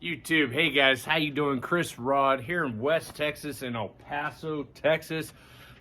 YouTube. Hey guys, how you doing? Chris Rod here in West Texas, in El Paso, Texas,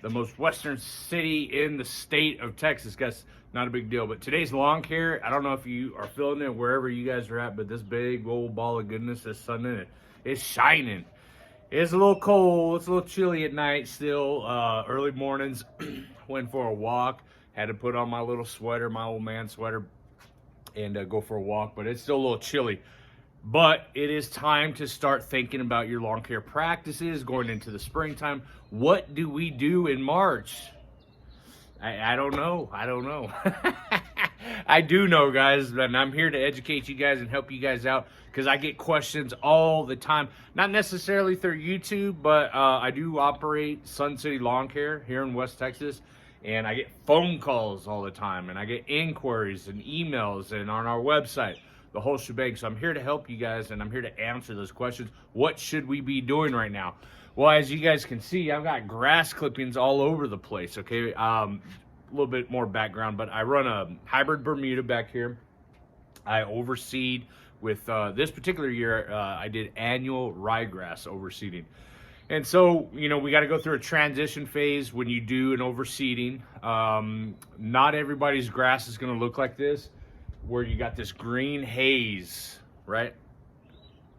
the most western city in the state of Texas. Guys, not a big deal, but today's lawn care, I don't know if you are feeling it wherever you guys are at, but this big old ball of goodness, this sun in it, it's shining. It's a little cold, it's a little chilly at night still. Early mornings, went for a walk, had to put on my little sweater, my old man sweater, and go for a walk, but it's still a little chilly. But it is time to start thinking about your lawn care practices going into the springtime. What do we do in March? I don't know. I do know, guys, and I'm here to educate you guys and help you guys out because I get questions all the time. Not necessarily through YouTube, but I do operate Sun City Lawn Care here in West Texas, and I get phone calls all the time, and I get inquiries and emails and on our website, the whole shebang. So I'm here to help you guys, and I'm here to answer those questions. What should we be doing right now? Well, as you guys can see, I've got grass clippings all over the place, okay? A little bit more background, but I run a hybrid Bermuda back here. I overseed with, this particular year, I did annual ryegrass overseeding. And so, you know, we got to go through a transition phase when you do an overseeding. Not everybody's grass is going to look like this, where you got this green haze, right?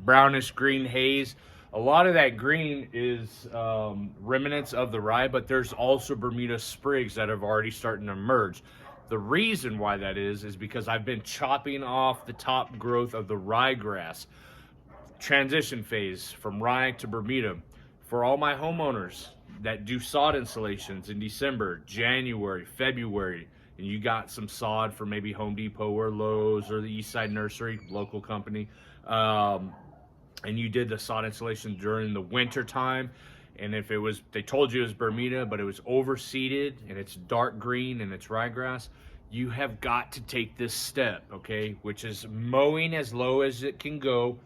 Brownish green haze. A lot of that green is remnants of the rye, but there's also Bermuda sprigs that have already starting to emerge. The reason why that is because I've been chopping off the top growth of the ryegrass. Transition phase from rye to Bermuda. For all my homeowners that do sod installations in December, January, February, and you got some sod for maybe Home Depot or Lowe's or the East Side Nursery, local company, and you did the sod installation during the winter time, and if it was, they told you it was Bermuda, but it was overseeded and it's dark green and it's ryegrass, you have got to take this step, okay, which is mowing as low as it can go,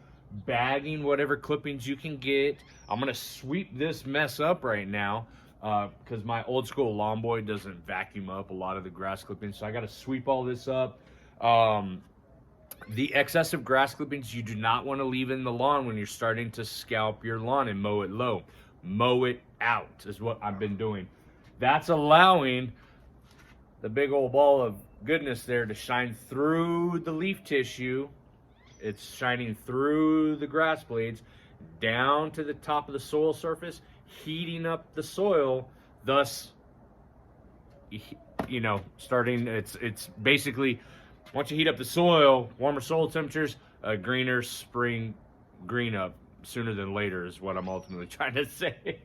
bagging whatever clippings you can get. I'm gonna sweep this mess up right now because my old school lawn boy doesn't vacuum up a lot of the grass clippings, so I got to sweep all this up. The excessive grass clippings you do not want to leave in the lawn when you're starting to scalp your lawn and mow it low. Mow it out is what I've been doing. That's allowing the big old ball of goodness there to shine through the leaf tissue. It's shining through the grass blades down to the top of the soil surface, heating up the soil, thus, you know, starting, it's basically, once you heat up the soil, warmer soil temperatures, a greener spring green up sooner than later is what I'm ultimately trying to say.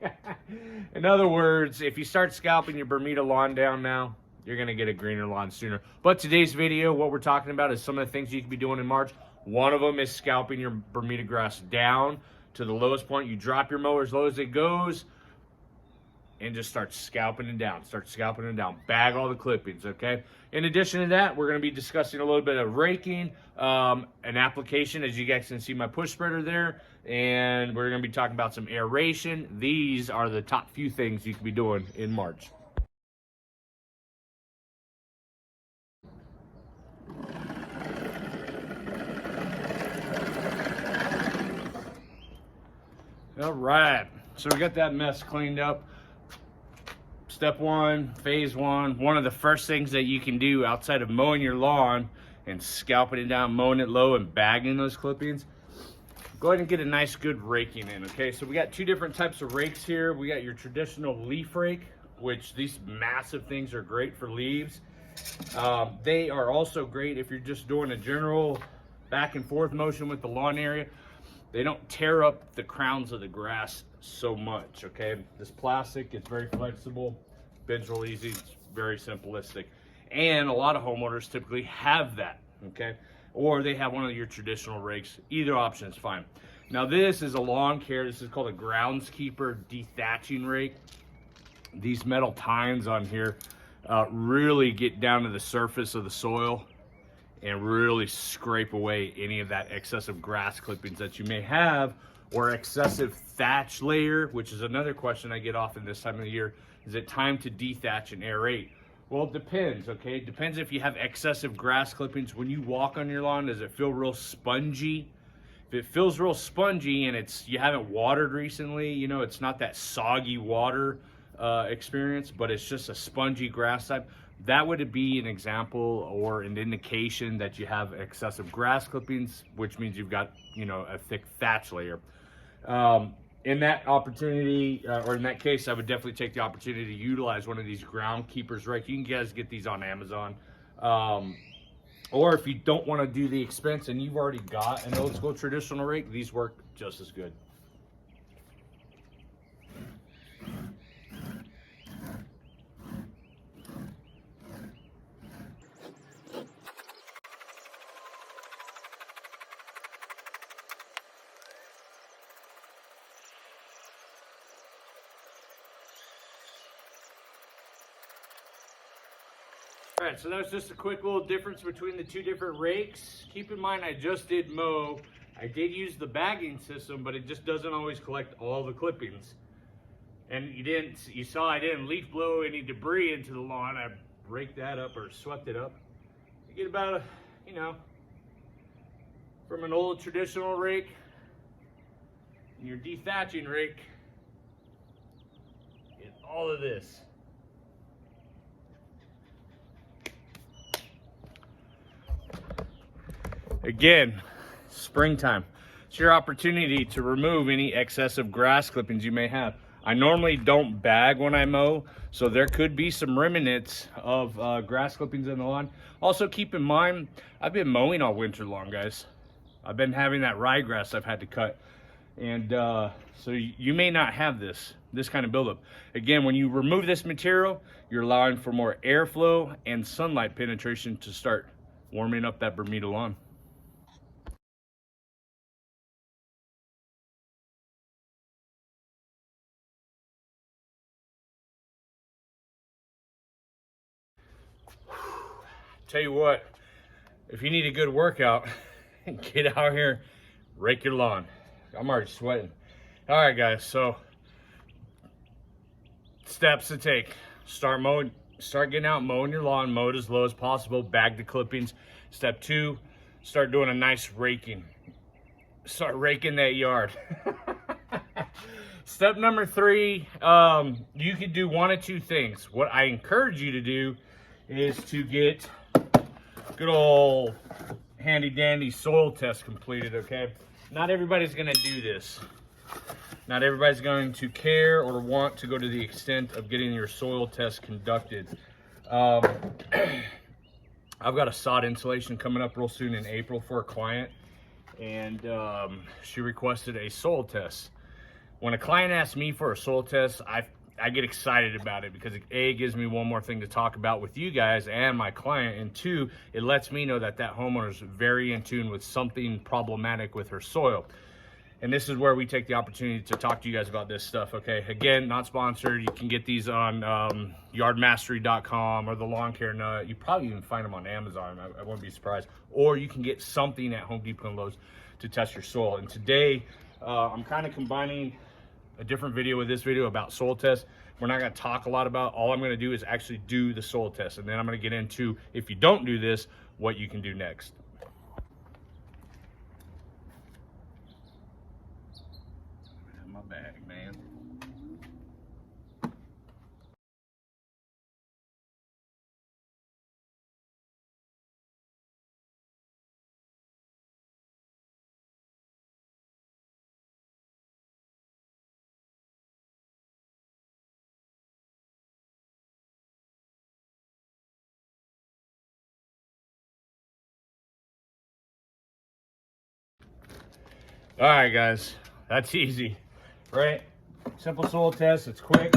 In other words, if you start scalping your Bermuda lawn down now, you're going to get a greener lawn sooner. But today's video, what we're talking about is some of the things you can be doing in March. One of them is scalping your Bermuda grass down to the lowest point. You drop your mower as low as it goes and just start scalping it down. Bag all the clippings, okay? In addition to that, we're going to be discussing a little bit of raking, an application, as you guys can see my push spreader there, and we're going to be talking about some aeration. These are the top few things you can be doing in March. All right, so we got that mess cleaned up. Step one, phase one of the first things that you can do outside of mowing your lawn and scalping it down, mowing it low and bagging those clippings, go ahead and get a nice good raking in, okay? So we got two different types of rakes here. We got your traditional leaf rake, which these massive things are great for leaves. They are also great if you're just doing a general back and forth motion with the lawn area. They don't tear up the crowns of the grass so much, okay? This plastic, it's very flexible, bends real easy, it's very simplistic. And a lot of homeowners typically have that, okay? Or they have one of your traditional rakes. Either option is fine. Now this is a lawn care, this is called a groundskeeper dethatching rake. These metal tines on here really get down to the surface of the soil and really scrape away any of that excessive grass clippings that you may have, or excessive thatch layer, which is another question I get often this time of the year. Is it time to dethatch and aerate? Well, it depends, okay? It depends if you have excessive grass clippings. When you walk on your lawn, does it feel real spongy? If it feels real spongy and you haven't watered recently, you know, it's not that soggy water experience, but it's just a spongy grass type, that would be an example or an indication that you have excessive grass clippings, which means you've got, you know, a thick thatch layer. In that opportunity, or in that case, I would definitely take the opportunity to utilize one of these ground keepers rakes. You can guys get these on Amazon. Or if you don't want to do the expense and you've already got an old school traditional rake, these work just as good. All right, so that was just a quick little difference between the two different rakes. Keep in mind, I just did mow. I did use the bagging system, but it just doesn't always collect all the clippings. And you saw I didn't leaf blow any debris into the lawn. I raked that up or swept it up. You get about, you know, from an old traditional rake and your dethatching rake, get all of this. Again, springtime. It's your opportunity to remove any excessive grass clippings you may have. I normally don't bag when I mow, so there could be some remnants of grass clippings in the lawn. Also keep in mind, I've been mowing all winter long, guys. I've been having that ryegrass I've had to cut. And so you may not have this kind of buildup. Again, when you remove this material, you're allowing for more airflow and sunlight penetration to start warming up that Bermuda lawn. Tell you what, if you need a good workout, get out here, rake your lawn. I'm already sweating. All right, guys, so steps to take. Start getting out, mowing your lawn, mow it as low as possible, bag the clippings. Step 2, start doing a nice raking. Start raking that yard. Step number 3, you could do one of two things. What I encourage you to do is to get good old handy dandy soil test completed, okay? Not everybody's gonna do this. Not everybody's going to care or want to go to the extent of getting your soil test conducted. I've got a sod installation coming up real soon in April for a client, and she requested a soil test. When a client asks me for a soil test, I get excited about it because A, gives me one more thing to talk about with you guys and my client, and 2, it lets me know that homeowner is very in tune with something problematic with her soil. And this is where we take the opportunity to talk to you guys about this stuff, okay? Again, not sponsored. You can get these on yardmastery.com or the Lawn Care Nut. You probably even find them on Amazon. I wouldn't be surprised. Or you can get something at Home Depot and Lowe's to test your soil. And today, I'm kind of combining a different video with this video about soil tests. We're not going to talk a lot about. All I'm going to do is actually do the soil test, and then I'm going to get into, if you don't do this, what you can do next. My bag, man. All right, guys, that's easy, right? Simple soil test, it's quick.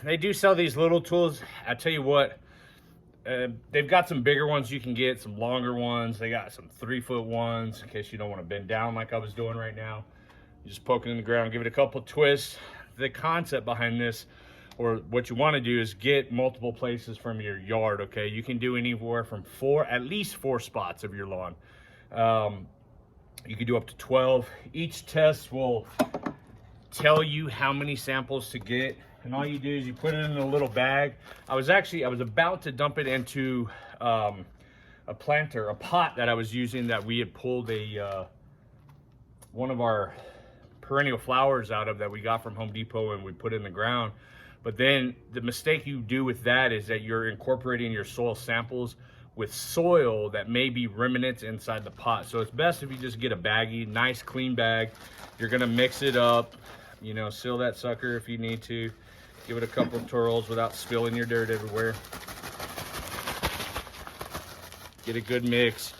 They do sell these little tools. I tell you what, they've got some bigger ones you can get, some longer ones. They got some 3-foot ones in case you don't want to bend down like I was doing right now. You just poke it in the ground, give it a couple twists. The concept behind this, or what you want to do, is get multiple places from your yard, okay? You can do anywhere from at least 4 spots of your lawn. You can do up to 12. Each test will tell you how many samples to get, and all you do is you put it in a little bag. I was about to dump it into a pot that I was using that we had pulled a one of our perennial flowers out of that we got from Home Depot and we put in the ground. But then the mistake you do with that is that you're incorporating your soil samples with soil that may be remnants inside the pot. So it's best if you just get a baggie, nice clean bag. You're gonna mix it up, you know, seal that sucker if you need to. Give it a couple of twirls without spilling your dirt everywhere. Get a good mix.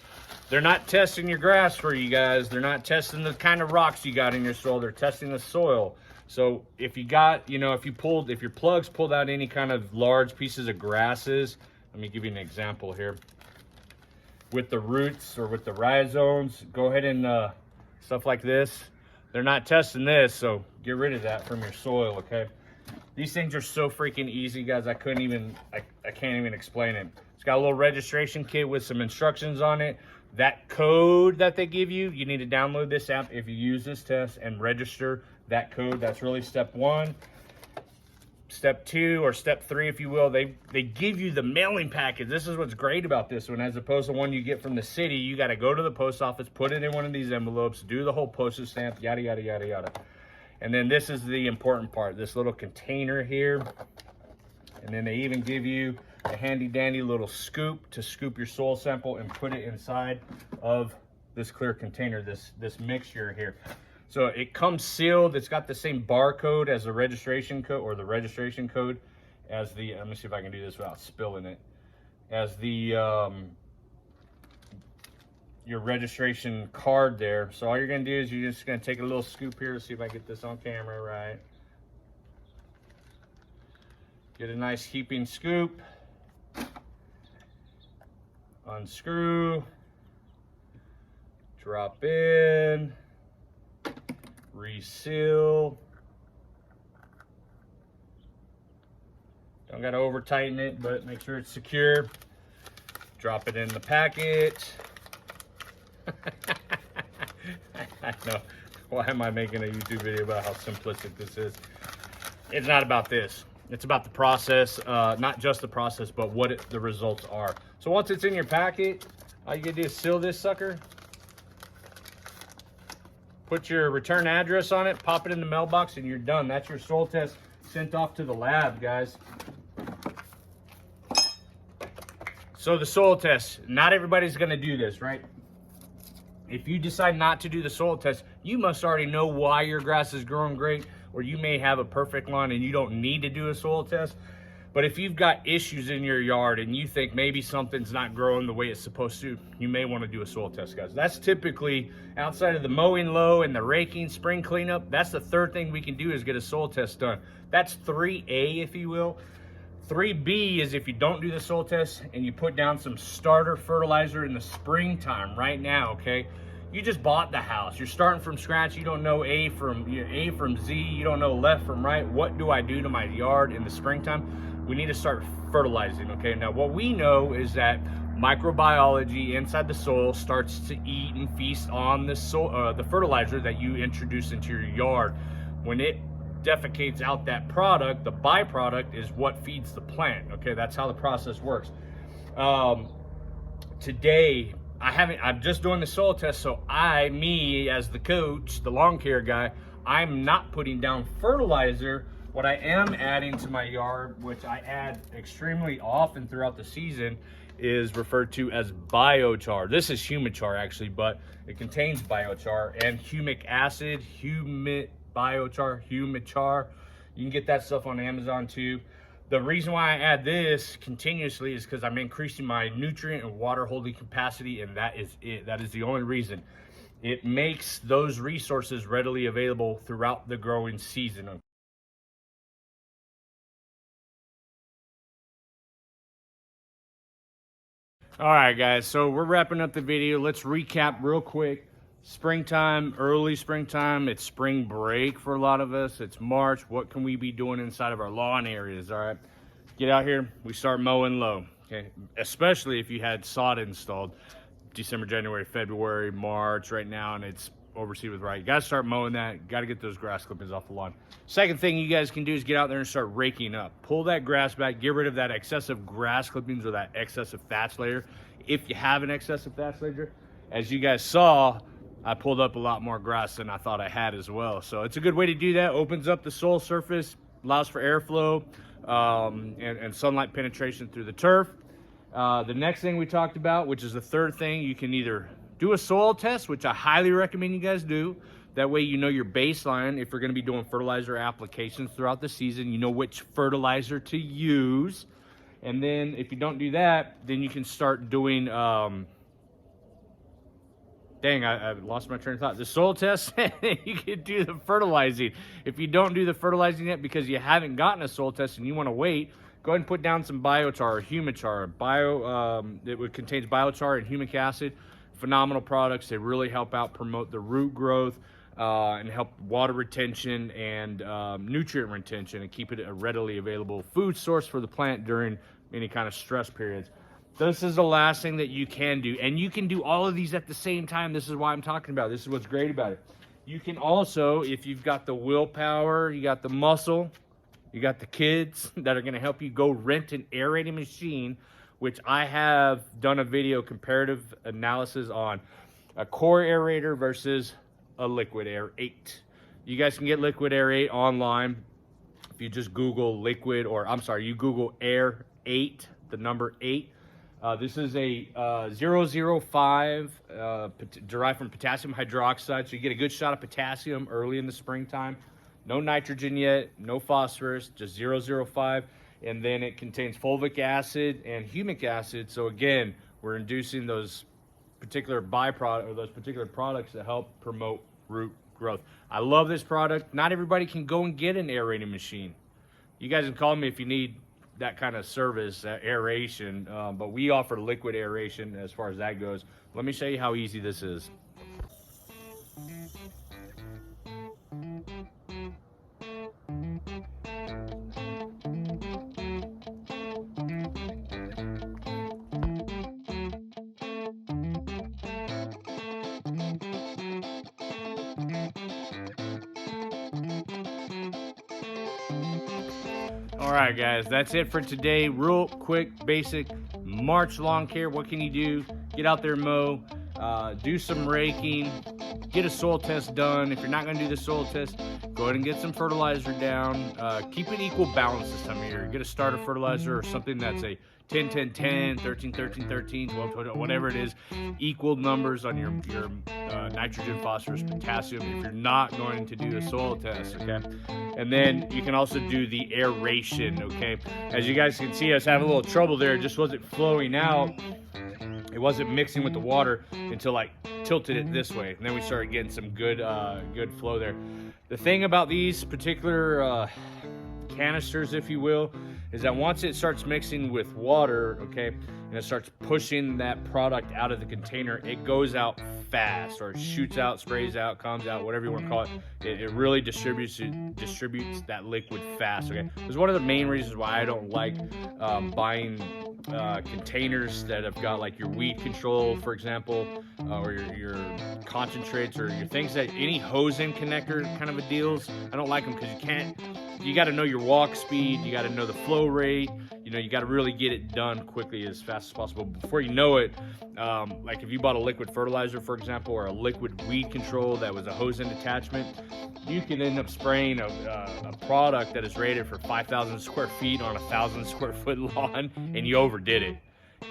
They're not testing your grass for you guys. They're not testing the kind of rocks you got in your soil. They're testing the soil. So if you got, you know, if your plugs pulled out any kind of large pieces of grasses, let me give you an example here. With the roots or with the rhizomes, go ahead and stuff like this. They're not testing this, so get rid of that from your soil, okay? These things are so freaking easy, guys. I can't even explain it. It's got a little registration kit with some instructions on it. That code that they give you, you need to download this app if you use this test and register that code. That's really step 1. Step 2 or step 3, if you will, they give you the mailing package. This is what's great about this one, as opposed to one you get from the city. You got to go to the post office, put it in one of these envelopes, do the whole postage stamp, yada, yada, yada, yada. And then this is the important part, this little container here. And then they even give you a handy dandy little scoop to scoop your soil sample and put it inside of this clear container, this mixture here. So it comes sealed. It's got the same barcode as the registration code, or the registration code as the, let me see if I can do this without spilling it, as the your registration card there. So all you're gonna do is you're just gonna take a little scoop here to see if I get this on camera right. Get a nice heaping scoop. Unscrew. Drop in. Reseal. Don't gotta over tighten it, but make sure it's secure. Drop it in the packet. I know. Why am I making a YouTube video about how simplistic this is? It's not about this. It's about the process, not just the process, but what the results are. So once it's in your packet, all you gotta do is seal this sucker. Put your return address on it, pop it in the mailbox, and you're done. That's your soil test sent off to the lab, guys. So the soil test, not everybody's gonna do this, right? If you decide not to do the soil test, you must already know why your grass is growing great, or you may have a perfect lawn and you don't need to do a soil test. But if you've got issues in your yard and you think maybe something's not growing the way it's supposed to, you may want to do a soil test, guys. That's typically, outside of the mowing low and the raking, spring cleanup, that's the third thing we can do is get a soil test done. That's 3A, if you will. 3B is if you don't do the soil test and you put down some starter fertilizer in the springtime right now, okay? You just bought the house. You're starting from scratch. You don't know A from Z. You don't know left from right. What do I do to my yard in the springtime? We need to start fertilizing, okay? Now, what we know is that microbiology inside the soil starts to eat and feast on the soil, the fertilizer that you introduce into your yard. When it defecates out that product, the byproduct is what feeds the plant, okay? That's how the process works. Today, I'm just doing the soil test, so me as the coach, the lawn care guy, I'm not putting down fertilizer. What I am adding to my yard, which I add extremely often throughout the season, is referred to as biochar. This is humichar actually, but it contains biochar and humic acid, biochar, humichar. You can get that stuff on Amazon too. The reason why I add this continuously is because I'm increasing my nutrient and water holding capacity, and that is it. That is the only reason. It makes those resources readily available throughout the growing season. All right, guys, so we're wrapping up the video. Let's recap real quick. Springtime, early springtime, it's spring break for a lot of us. It's March. What can we be doing inside of our lawn areas? All right, get out here, we start mowing low, okay? Especially if you had sod installed December, January, February, March right now, and it's overseed with right. You gotta start mowing that. Gotta get those grass clippings off the lawn. Second thing you guys can do is get out there and start raking up. Pull that grass back, get rid of that excessive grass clippings or that excessive thatch layer. If you have an excessive thatch layer, as you guys saw, I pulled up a lot more grass than I thought I had as well. So it's a good way to do that. Opens up the soil surface, allows for airflow and sunlight penetration through the turf. The next thing we talked about, which is the third thing, you can either do a soil test, which I highly recommend you guys do. That way you know your baseline. If you're going to be doing fertilizer applications throughout the season, you know which fertilizer to use. And then if you don't do that, then you can start doing, I lost my train of thought. The soil test, you can do the fertilizing. If you don't do the fertilizing yet because you haven't gotten a soil test and you want to wait, go ahead and put down some biochar or humichar. It contains biochar and humic acid. Phenomenal products. They really help out promote the root growth and help water retention and nutrient retention and keep it a readily available food source for the plant during any kind of stress periods. This is the last thing that you can do, and you can do all of these at the same time. This is why I'm talking about it. This is what's great about it. You can also, if you've got the willpower, you got the muscle, you got the kids that are going to help you, go rent an aerating machine, which I have done a video comparative analysis on a core aerator versus a liquid aerate. You guys can get liquid aerate online. If you just Google liquid, or I'm sorry, you Google air 8, the number 8. This is a 005 derived from potassium hydroxide, so you get a good shot of potassium early in the springtime. No nitrogen yet, no phosphorus, just 005. And then it contains fulvic acid and humic acid. So again, we're inducing those particular byproducts, or those particular products that help promote root growth. I love this product. Not everybody can go and get an aerating machine. You guys can call me if you need that kind of service, aeration, but we offer liquid aeration as far as that goes. Let me show you how easy this is. All right, guys, that's it for today. Real quick, basic March lawn care. What can you do? Get out there, mow, do some raking, get a soil test done. If you're not going to do the soil test, go ahead and get some fertilizer down. Keep it equal balance this time of year. Get a starter fertilizer or something that's a 10, 10, 10, 13, 13, 13, 12, 12, whatever it is. Equal numbers on your nitrogen, phosphorus, potassium if you're not going to do a soil test, okay? And then you can also do the aeration, okay? As you guys can see, I was having a little trouble there. It just wasn't flowing out. It wasn't mixing with the water until I tilted it this way. And then we started getting some good flow there. The thing about these particular canisters, if you will, is that once it starts mixing with water, okay, and it starts pushing that product out of the container, it goes out fast, or it shoots out, sprays out, comes out, whatever you want to call it. It really distributes that liquid fast, okay? This is one of the main reasons why I don't like buying containers that have got like your weed control, for example, or your concentrates, or your things that any hose-in connector kind of a deals. I don't like them because you got to know your walk speed, you got to know the flow rate, you got to really get it done quickly as fast as possible. Before you know it, like if you bought a liquid fertilizer, for example, or a liquid weed control that was a hose-in attachment, you can end up spraying a product that is rated for 5,000 square feet on a 1,000 square foot lawn, and you overdid it.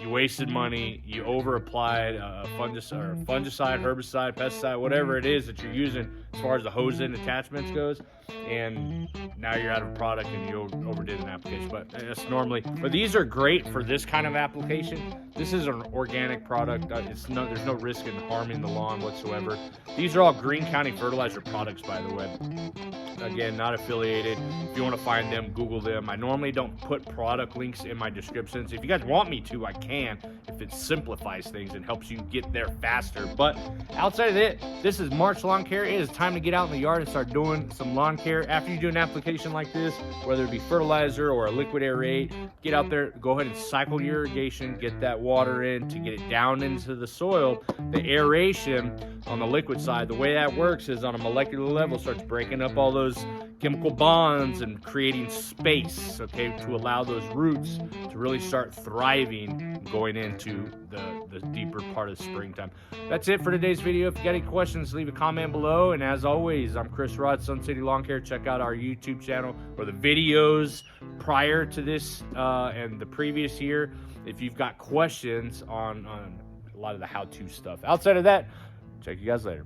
You wasted money, you over-applied fungicide, herbicide, pesticide, whatever it is that you're using as far as the hose-in attachments goes, and now you're out of product and you overdid an application. But that's normally, but these are great for this kind of application. This is an organic product. There's no risk in harming the lawn whatsoever. These are all Greene County Fertilizer products, by the way. Again, not affiliated. If you want to find them, Google them. I normally don't put product links in my descriptions. If you guys want me to, I can, if it simplifies things and helps you get there faster. But outside of it, this is March Lawn Care. It is time to get out in the yard and start doing some lawn care. After you do an application like this, whether it be fertilizer or a liquid aerate, get out there, go ahead and cycle your irrigation, get that water in to get it down into the soil. The aeration on the liquid side, the way that works is on a molecular level, starts breaking up all those those chemical bonds and creating space, okay, to allow those roots to really start thriving going into the deeper part of springtime. That's it for today's video. If you got any questions, leave a comment below. And as always, I'm Chris Rod, Sun City Lawn Care. Check out our YouTube channel or the videos prior to this and the previous year if you've got questions on a lot of the how-to stuff. Outside of that, check you guys later.